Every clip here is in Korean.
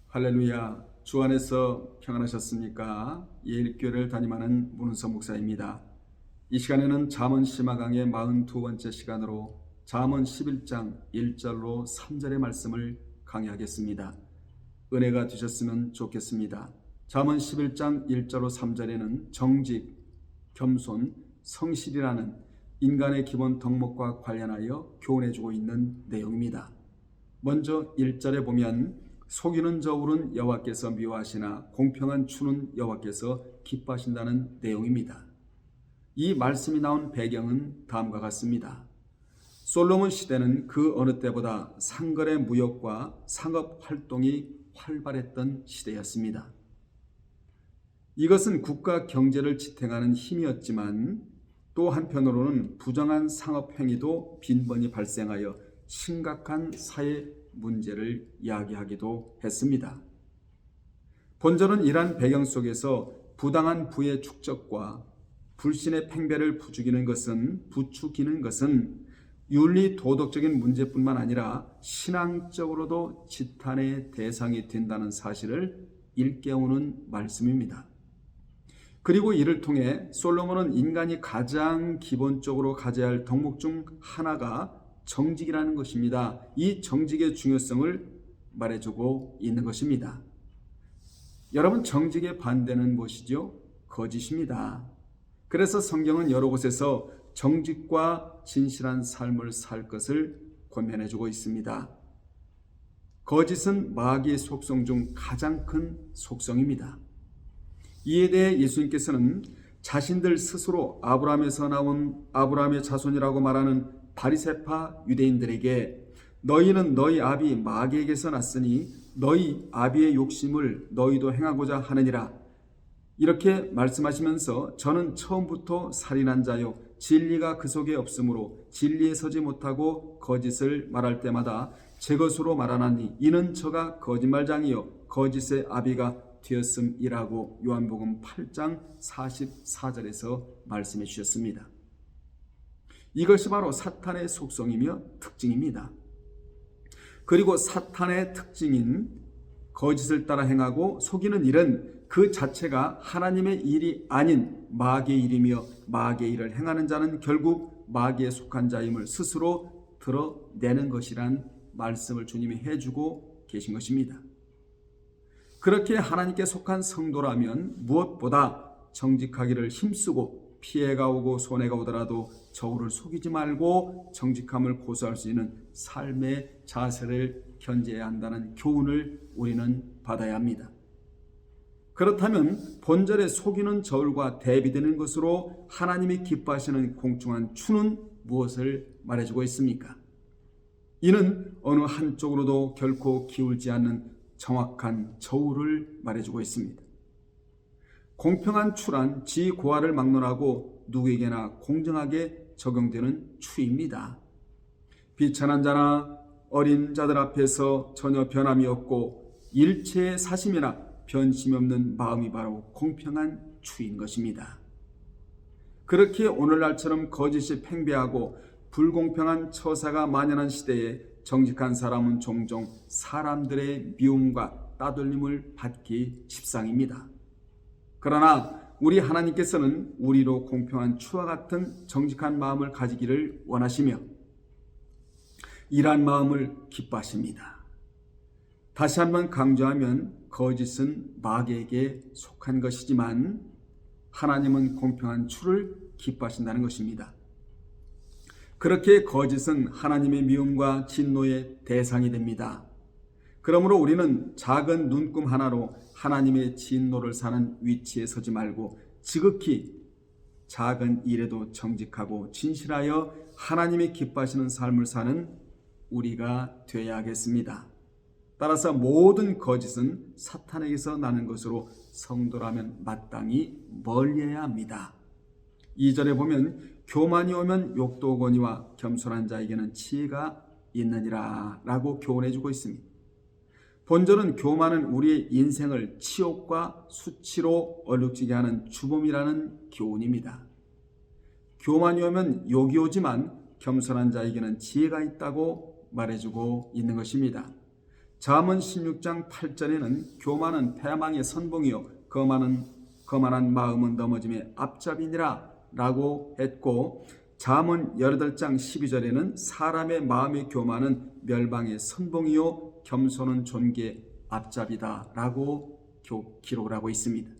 할렐루야. 주 안에서 평안하셨습니까? 예일교회를 담임하는 문은서 목사입니다. 이 시간에는 잠언 심화강의 42번째 시간으로 잠언 11장 1절로 3절의 말씀을 강의하겠습니다. 은혜가 되셨으면 좋겠습니다. 잠언 11장 1절로 3절에는 정직, 겸손, 성실이라는 인간의 기본 덕목과 관련하여 교훈해주고 있는 내용입니다. 먼저 1절에 보면 속이는 저울은 여호와께서 미워하시나 공평한 추는 여호와께서 기뻐하신다는 내용입니다. 이 말씀이 나온 배경은 다음과 같습니다. 솔로몬 시대는 그 어느 때보다 상거래 무역과 상업 활동이 활발했던 시대였습니다. 이것은 국가 경제를 지탱하는 힘이었지만 또 한편으로는 부정한 상업 행위도 빈번히 발생하여 심각한 사회 문제를 이야기하기도 했습니다. 본절은 이러한 배경 속에서 부당한 부의 축적과 불신의 팽배를 부추기는 것은 윤리 도덕적인 문제뿐만 아니라 신앙적으로도 지탄의 대상이 된다는 사실을 일깨우는 말씀입니다. 그리고 이를 통해 솔로몬은 인간이 가장 기본적으로 가져야 할 덕목 중 하나가 정직이라는 것입니다. 이 정직의 중요성을 말해주고 있는 것입니다. 여러분, 정직의 반대는 무엇이죠? 거짓입니다. 그래서 성경은 여러 곳에서 정직과 진실한 삶을 살 것을 권면해주고 있습니다. 거짓은 마귀의 속성 중 가장 큰 속성입니다. 이에 대해 예수님께서는 자신들 스스로 아브라함에서 나온 아브라함의 자손이라고 말하는 바리새파 유대인들에게 너희는 너희 아비 마귀에게서 났으니 너희 아비의 욕심을 너희도 행하고자 하느니라 이렇게 말씀하시면서 저는 처음부터 살인한 자요 진리가 그 속에 없으므로 진리에 서지 못하고 거짓을 말할 때마다 제 것으로 말하나니 이는 저가 거짓말장이요 거짓의 아비가 되었음이라고 요한복음 8장 44절에서 말씀해 주셨습니다. 이것이 바로 사탄의 속성이며 특징입니다. 그리고 사탄의 특징인 거짓을 따라 행하고 속이는 일은 그 자체가 하나님의 일이 아닌 마귀의 일이며 마귀의 일을 행하는 자는 결국 마귀에 속한 자임을 스스로 드러내는 것이란 말씀을 주님이 해주고 계신 것입니다. 그렇게 하나님께 속한 성도라면 무엇보다 정직하기를 힘쓰고 피해가 오고 손해가 오더라도 저울을 속이지 말고 정직함을 고수할 수 있는 삶의 자세를 견지해야 한다는 교훈을 우리는 받아야 합니다. 그렇다면 본절에 속이는 저울과 대비되는 것으로 하나님이 기뻐하시는 공평한 추는 무엇을 말해주고 있습니까? 이는 어느 한쪽으로도 결코 기울지 않는 정확한 저울을 말해주고 있습니다. 공평한 추란 지고하를 막론하고 누구에게나 공정하게 적용되는 추입니다. 비천한 자나 어린 자들 앞에서 전혀 변함이 없고 일체의 사심이나 변심이 없는 마음이 바로 공평한 추인 것입니다. 그렇게 오늘날처럼 거짓이 팽배하고 불공평한 처사가 만연한 시대에 정직한 사람은 종종 사람들의 미움과 따돌림을 받기 십상입니다. 그러나 우리 하나님께서는 우리로 공평한 추와 같은 정직한 마음을 가지기를 원하시며 이러한 마음을 기뻐하십니다. 다시 한번 강조하면 거짓은 마귀에게 속한 것이지만 하나님은 공평한 추를 기뻐하신다는 것입니다. 그렇게 거짓은 하나님의 미움과 진노의 대상이 됩니다. 그러므로 우리는 작은 눈금 하나로 하나님의 진노를 사는 위치에 서지 말고 지극히 작은 일에도 정직하고 진실하여 하나님이 기뻐하시는 삶을 사는 우리가 되어야겠습니다. 따라서 모든 거짓은 사탄에게서 나는 것으로 성도라면 마땅히 멀리해야 합니다. 2절에 보면 교만이 오면 욕도 오거니와 겸손한 자에게는 지혜가 있느니라 라고 교훈해주고 있습니다. 본절은 교만은 우리의 인생을 치욕과 수치로 얼룩지게 하는 주범이라는 교훈입니다. 교만이 오면 욕이 오지만 겸손한 자에게는 지혜가 있다고 말해주고 있는 것입니다. 잠언 16장 8절에는 교만은 패망의 선봉이요 거만한 마음은 넘어짐의 앞잡이니라 라고 했고, 잠언 18장 12절에는 사람의 마음의 교만은 멸망의 선봉이요 겸손은 존귀의 앞잡이다 라고 기록을 하고 있습니다.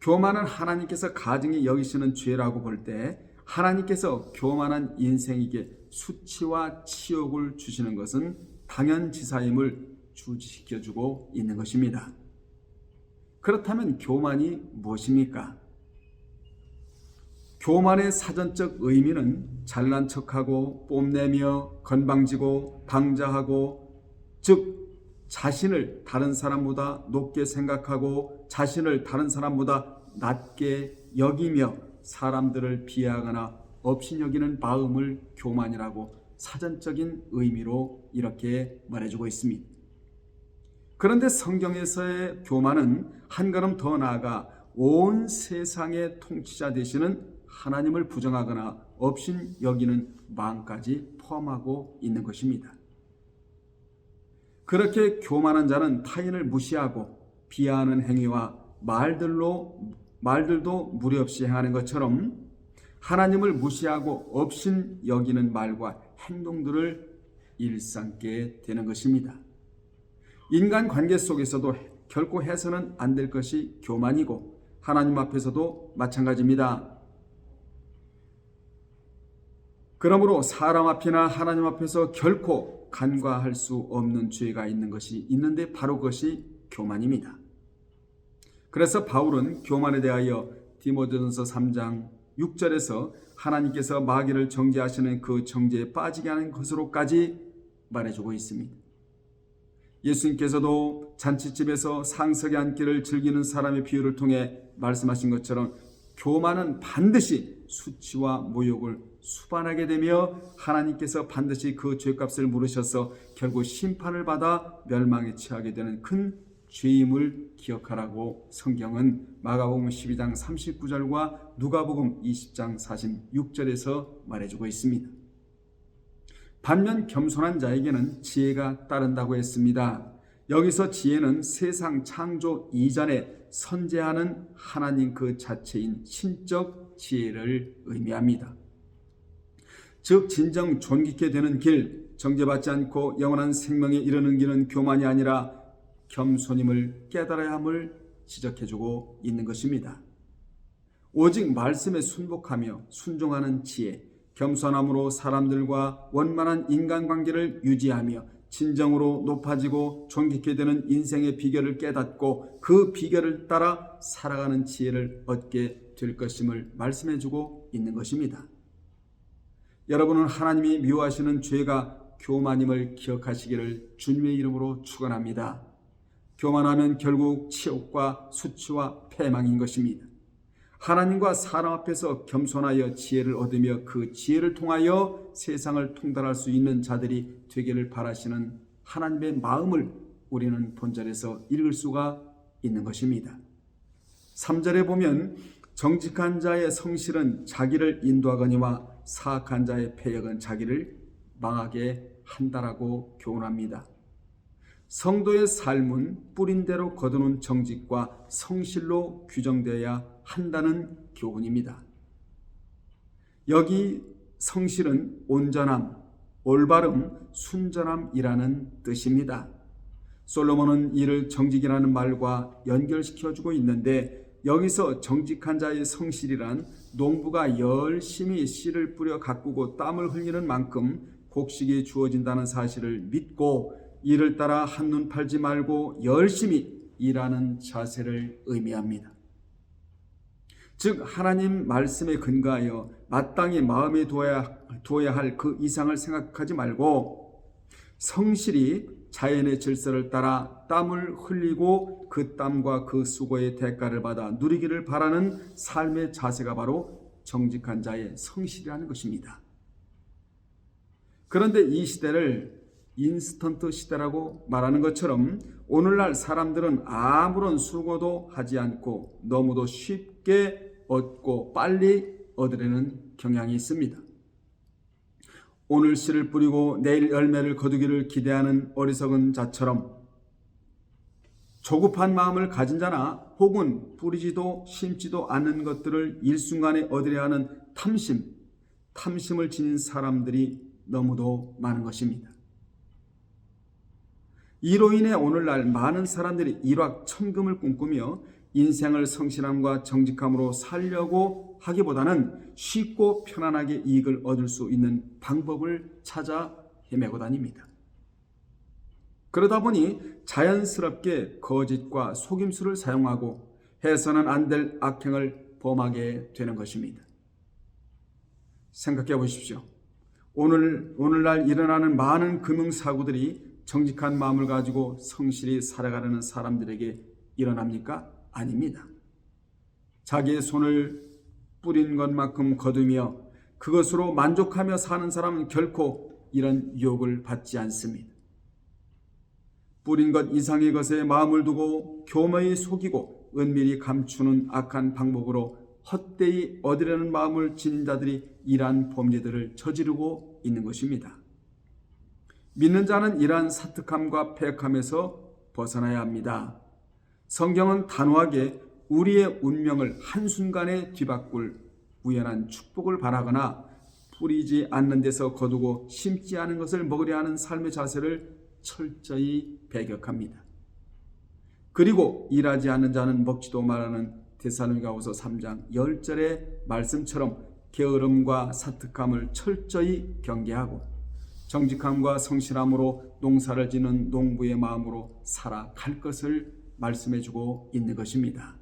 교만은 하나님께서 가증히 여기시는 죄라고 볼 때 하나님께서 교만한 인생에게 수치와 치욕을 주시는 것은 당연지사임을 주지시켜주고 있는 것입니다. 그렇다면 교만이 무엇입니까? 교만의 사전적 의미는 잘난 척하고 뽐내며 건방지고 방자하고, 즉 자신을 다른 사람보다 높게 생각하고 자신을 다른 사람보다 낮게 여기며 사람들을 비하하거나 업신여기는 마음을 교만이라고 사전적인 의미로 이렇게 말해주고 있습니다. 그런데 성경에서의 교만은 한 걸음 더 나아가 온 세상의 통치자 되시는 하나님을 부정하거나 업신여기는 마음까지 포함하고 있는 것입니다. 그렇게 교만한 자는 타인을 무시하고 비하하는 행위와 말들도 무리 없이 행하는 것처럼 하나님을 무시하고 업신 여기는 말과 행동들을 일삼게 되는 것입니다. 인간관계 속에서도 결코 해서는 안 될 것이 교만이고 하나님 앞에서도 마찬가지입니다. 그러므로 사람 앞이나 하나님 앞에서 결코 간과할 수 없는 죄가 있는 것이 있는데 바로 그것이 교만입니다. 그래서 바울은 교만에 대하여 디모데전서 3장 6절에서 하나님께서 마귀를 정죄하시는 그 정죄에 빠지게 하는 것으로까지 말해주고 있습니다. 예수님께서도 잔치집에서 상석에 앉기를 즐기는 사람의 비유를 통해 말씀하신 것처럼 교만은 반드시 수치와 모욕을 수반하게 되며 하나님께서 반드시 그 죄값을 물으셔서 결국 심판을 받아 멸망에 처하게 되는 큰 죄임을 기억하라고 성경은 마가복음 12장 39절과 누가복음 20장 46절에서 말해주고 있습니다. 반면 겸손한 자에게는 지혜가 따른다고 했습니다. 여기서 지혜는 세상 창조 이전에 선재하는 하나님 그 자체인 신적 지혜를 의미합니다. 즉 진정 존귀케 되는 길, 정죄받지 않고 영원한 생명에 이르는 길은 교만이 아니라 겸손임을 깨달아야 함을 지적해주고 있는 것입니다. 오직 말씀에 순복하며 순종하는 지혜, 겸손함으로 사람들과 원만한 인간관계를 유지하며 진정으로 높아지고 존귀케 되는 인생의 비결을 깨닫고 그 비결을 따라 살아가는 지혜를 얻게 될 것임을 말씀해주고 있는 것입니다. 여러분은 하나님이 미워하시는 죄가 교만임을 기억하시기를 주님의 이름으로 축원합니다. 교만하면 결국 치욕과 수치와 패망인 것입니다. 하나님과 사람 앞에서 겸손하여 지혜를 얻으며 그 지혜를 통하여 세상을 통달할 수 있는 자들이 되기를 바라시는 하나님의 마음을 우리는 본절에서 읽을 수가 있는 것입니다. 3절에 보면 정직한 자의 성실은 자기를 인도하거니와 사악한 자의 패역은 자기를 망하게 한다라고 교훈합니다. 성도의 삶은 뿌린 대로 거두는 정직과 성실로 규정되어야 한다는 교훈입니다. 여기 성실은 온전함, 올바름, 순전함이라는 뜻입니다. 솔로몬은 이를 정직이라는 말과 연결시켜주고 있는데 여기서 정직한 자의 성실이란 농부가 열심히 씨를 뿌려 가꾸고 땀을 흘리는 만큼 곡식이 주어진다는 사실을 믿고 이를 따라 한눈 팔지 말고 열심히 일하는 자세를 의미합니다. 즉 하나님 말씀에 근거하여 마땅히 마음에 두어야 할 그 이상을 생각하지 말고 성실히 자연의 질서를 따라 땀을 흘리고 그 땀과 그 수고의 대가를 받아 누리기를 바라는 삶의 자세가 바로 정직한 자의 성실이라는 것입니다. 그런데 이 시대를 인스턴트 시대라고 말하는 것처럼 오늘날 사람들은 아무런 수고도 하지 않고 너무도 쉽게 얻고 빨리 얻으려는 경향이 있습니다. 오늘 씨를 뿌리고 내일 열매를 거두기를 기대하는 어리석은 자처럼 조급한 마음을 가진 자나 혹은 뿌리지도 심지도 않는 것들을 일순간에 얻으려 하는 탐심을 지닌 사람들이 너무도 많은 것입니다. 이로 인해 오늘날 많은 사람들이 일확천금을 꿈꾸며 인생을 성실함과 정직함으로 살려고 하기보다는 쉽고 편안하게 이익을 얻을 수 있는 방법을 찾아 헤매고 다닙니다. 그러다 보니 자연스럽게 거짓과 속임수를 사용하고 해서는 안 될 악행을 범하게 되는 것입니다. 생각해 보십시오. 오늘날 일어나는 많은 금융사고들이 정직한 마음을 가지고 성실히 살아가려는 사람들에게 일어납니까? 아닙니다. 자기의 손을 뿌린 것만큼 거두며 그것으로 만족하며 사는 사람은 결코 이런 유혹을 받지 않습니다. 뿌린 것 이상의 것에 마음을 두고 교묘히 속이고 은밀히 감추는 악한 방법으로 헛되이 얻으려는 마음을 지닌 자들이 이러한 범죄들을 저지르고 있는 것입니다. 믿는 자는 이러한 사특함과 패역함에서 벗어나야 합니다. 성경은 단호하게 우리의 운명을 한순간에 뒤바꿀 우연한 축복을 바라거나 뿌리지 않는 데서 거두고 심지 않은 것을 먹으려 하는 삶의 자세를 철저히 배격합니다. 그리고 일하지 않는 자는 먹지도 말하는 데살로니가후서 3장 10절의 말씀처럼 게으름과 사특함을 철저히 경계하고 정직함과 성실함으로 농사를 지는 농부의 마음으로 살아갈 것을 말씀해주고 있는 것입니다.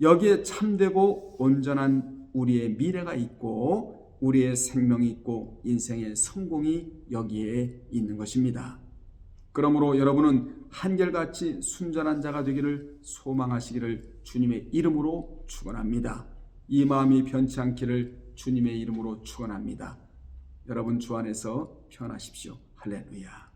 여기에 참되고 온전한 우리의 미래가 있고 우리의 생명이 있고 인생의 성공이 여기에 있는 것입니다. 그러므로 여러분은 한결같이 순전한 자가 되기를 소망하시기를 주님의 이름으로 축원합니다. 이 마음이 변치 않기를 주님의 이름으로 축원합니다. 여러분 주 안에서 편하십시오. 할렐루야.